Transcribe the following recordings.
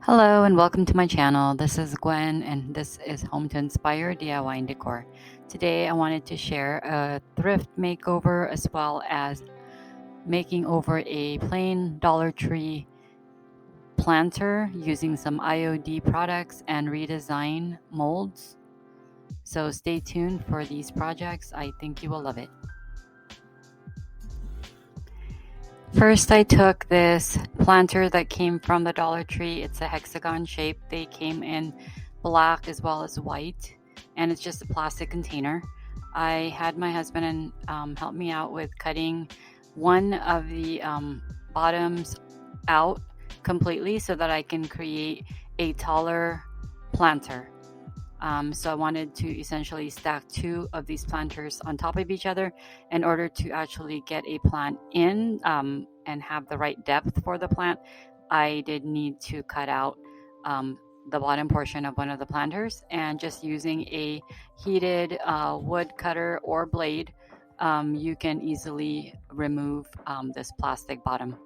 Hello and welcome to my channel. This is Gwen and this is Home to Inspire DIY and Decor. Today I wanted to share a thrift makeover as well as making over a plain Dollar Tree planter using some IOD products and redesign molds. So stay tuned for these projects. I think you will love it. First, I took this planter that came from the Dollar Tree. It's a hexagon shape. They came in black as well as white, and it's just a plastic container. I had my husband help me out with cutting one of the bottoms out completely so that I can create a taller planter. So I wanted to essentially stack two of these planters on top of each other in order to actually get a plant in and have the right depth for the plant. I did need to cut out the bottom portion of one of the planters, and just using a heated wood cutter or blade, you can easily remove this plastic bottom.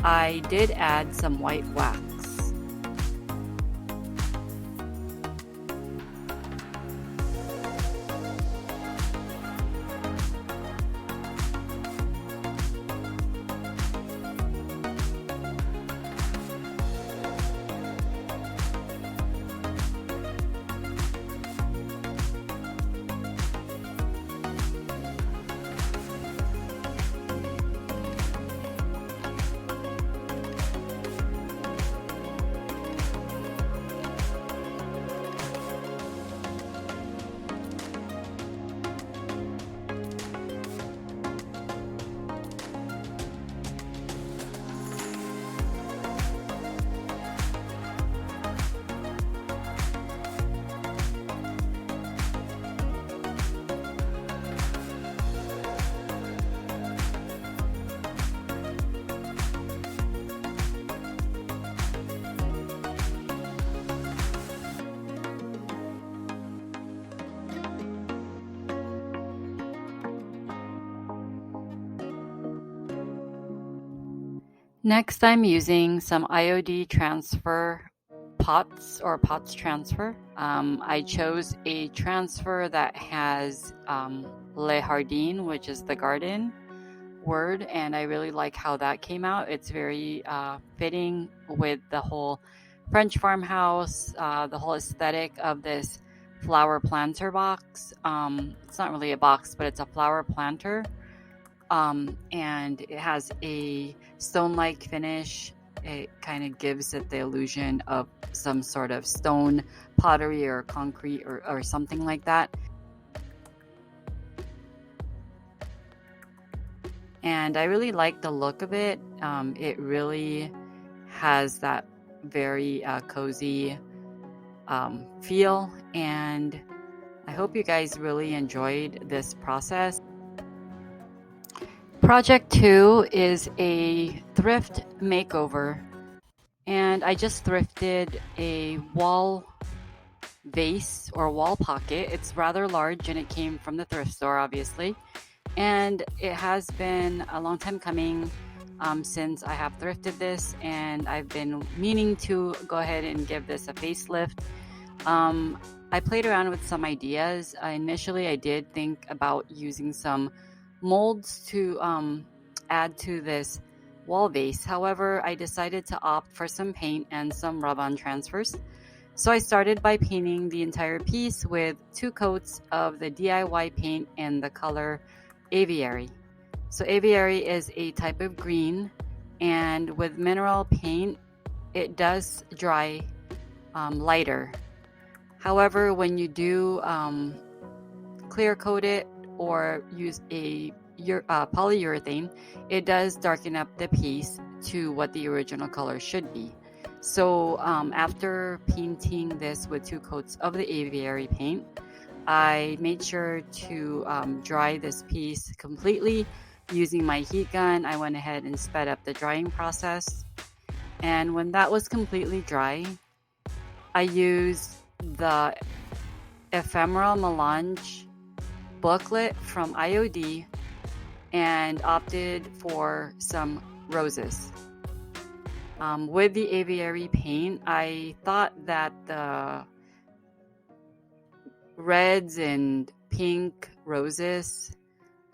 I did add some white wax. Next, I'm using some IOD Transfer pots or pots transfer. I chose a transfer that has Le Jardin, which is the garden word, and I really like how that came out. It's very fitting with the whole French farmhouse, the whole aesthetic of this flower planter box. It's not really a box, but it's a flower planter. And it has a stone-like finish. It kind of gives it the illusion of some sort of stone pottery or concrete or something like that. And I really like the look of it. It really has that very cozy feel, and I hope you guys really enjoyed this process. Project 2 is a thrift makeover, and I just thrifted a wall vase or wall pocket. It's rather large and it came from the thrift store, obviously, and it has been a long time coming since I have thrifted this, and I've been meaning to go ahead and give this a facelift. I played around with some ideas. Initially, I did think about using some molds to add to this wall vase. However, I decided to opt for some paint and some rub-on transfers. So I started by painting the entire piece with 2 coats of the DIY paint in the color Aviary. So Aviary is a type of green, and with mineral paint, it does dry lighter. However, when you do clear coat it or use a polyurethane, it does darken up the piece to what the original color should be. So after painting this with 2 coats of the Aviary paint, I made sure to dry this piece completely using my heat gun. I went ahead and sped up the drying process, and when that was completely dry, I used the ephemeral melange booklet from IOD and opted for some roses. With the Aviary paint, I thought that the reds and pink roses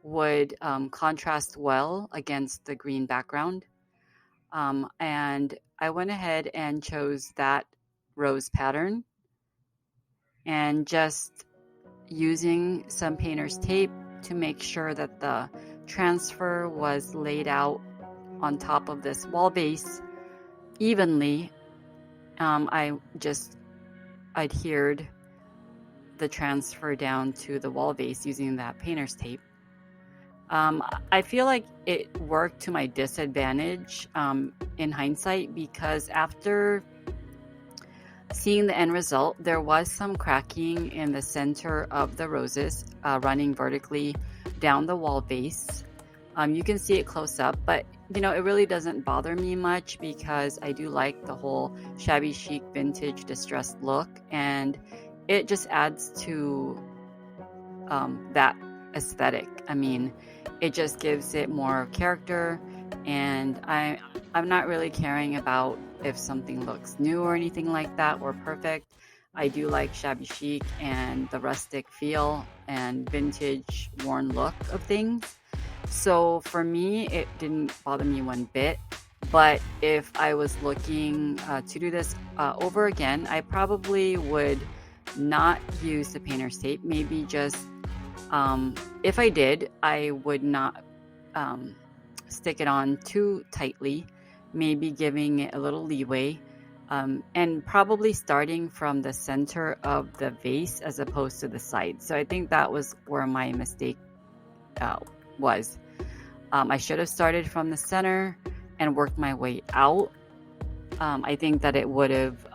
would contrast well against the green background. And I went ahead and chose that rose pattern, and just using some painter's tape to make sure that the transfer was laid out on top of this wall base evenly. I just adhered the transfer down to the wall base using that painter's tape. I feel like it worked to my disadvantage in hindsight, because after seeing the end result, there was some cracking in the center of the roses running vertically down the wall base. You can see it close up, but it really doesn't bother me much because I do like the whole shabby chic vintage distressed look, and it just adds to that aesthetic. I mean, it just gives it more character, and I'm not really caring about if something looks new or anything like that or perfect. I do like shabby chic and the rustic feel and vintage worn look of things. So for me, it didn't bother me one bit. But if I was looking to do this over again, I probably would not use the painter's tape. Maybe just, if I did, I would not stick it on too tightly, maybe giving it a little leeway, and probably starting from the center of the vase as opposed to the side. So I think that was where my mistake uh, was. I should have started from the center and worked my way out. I think that it would have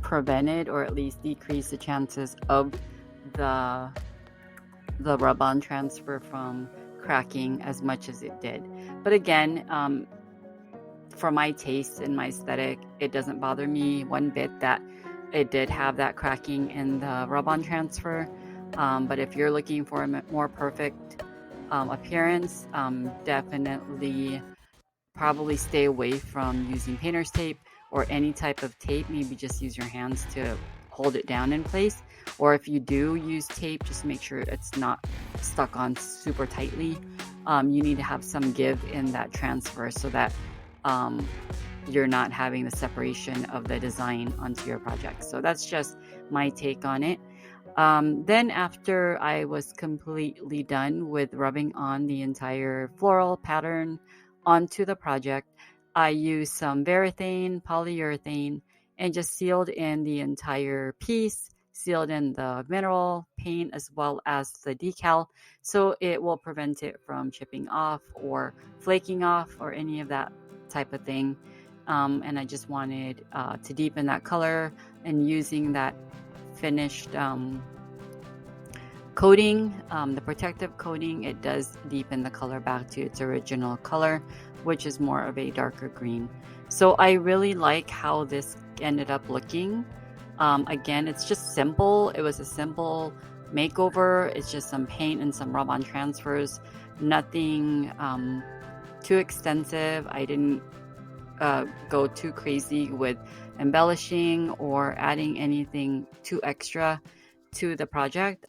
prevented or at least decreased the chances of the rub-on transfer from cracking as much as it did. But again, for my taste and my aesthetic, it doesn't bother me one bit that it did have that cracking in the rub-on transfer. But if you're looking for a more perfect appearance, definitely probably stay away from using painter's tape or any type of tape. Maybe just use your hands to hold it down in place. Or if you do use tape, just make sure it's not stuck on super tightly. You need to have some give in that transfer so that you're not having the separation of the design onto your project. So that's just my take on it. Then after I was completely done with rubbing on the entire floral pattern onto the project, I used some varathane, polyurethane, and just sealed in the entire piece, sealed in the mineral paint as well as the decal, so it will prevent it from chipping off or flaking off or any of that type of thing. And I just wanted to deepen that color, and using that finished coating, the protective coating, it does deepen the color back to its original color, which is more of a darker green. So I really like how this ended up looking. Again, it's just simple. It was a simple makeover. It's just some paint and some rub-on transfers. Nothing too extensive. I didn't go too crazy with embellishing or adding anything too extra to the project.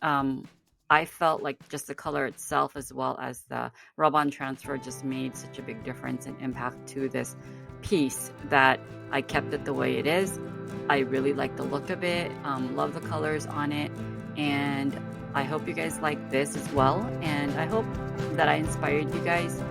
I felt like just the color itself as well as the rub-on transfer just made such a big difference and impact to this piece that I kept it the way it is. I really like the look of it, love the colors on it, and I hope you guys like this as well. And I hope that I inspired you guys